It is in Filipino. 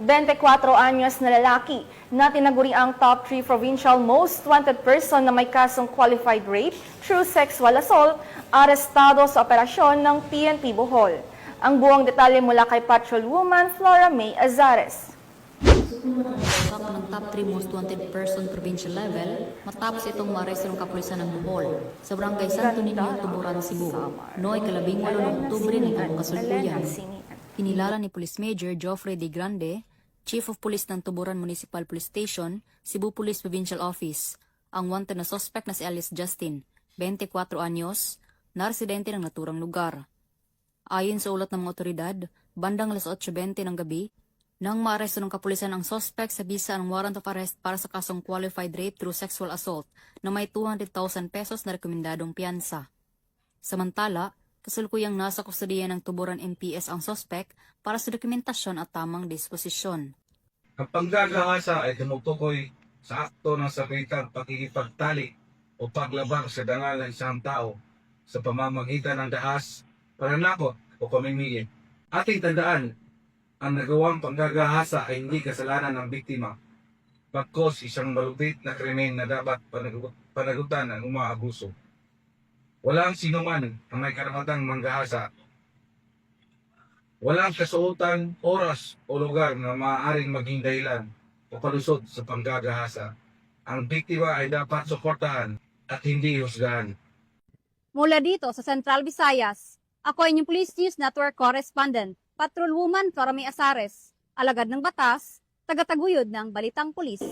24 anyos na lalaki na tinaguri ang top 3 provincial most wanted person na may kasong qualified rape through sexual assault, arestado sa operasyon ng PNP Bohol. Ang buong detalye mula kay Patrolwoman Flora May Azares. Usap ng top 3 most wanted person provincial level matapos itong maaresto ng kapulisan ng Bohol sa barangay Santo Niño, Tuburan, Cebu, noong 18 ng Oktubre nitong kasalukuyan. Kinilala ni Police Major Geoffrey D. Grande, Chief of Police ng Tuburan Municipal Police Station, Cebu Police Provincial Office, ang wanted na suspect na si Alice Justin, 24 anyos, na residente ng naturang lugar. Ayon sa ulat ng mga otoridad, bandang alas 8:20 ng gabi, nang maaresto ng kapulisan ang suspect sa bisa ng warrant of arrest para sa kasong qualified rape through sexual assault na may 200,000 pesos na rekomendadong piyansa. Samantala, kasalukuyang nasa kustodiya ng Tuburan MPS ang suspect para sa dokumentasyon at tamang disposisyon. Ang panggagahasa ay tumutukoy sa akto ng sakritang pakikipagtali o paglabag sa dangal ng isang tao sa pamamagitan ng dahas, pananakot o pamimigit. Ating tandaan, ang nagawang panggagahasa ay hindi kasalanan ng biktima, pagkos isang malupit na krimen na dapat panagutan ng umaabuso. Walang sinuman ang may karamatang manggahasa. Walang kasuotan, oras o lugar na maaaring maging dahilan o palusot sa panggagahasa. Ang biktima ay dapat suportahan at hindi husgahan. Mula dito sa Central Visayas, ako ay inyong Police News Network Correspondent, Patrolwoman Flora May Azares, alagad ng batas, tagataguyod ng Balitang Pulis.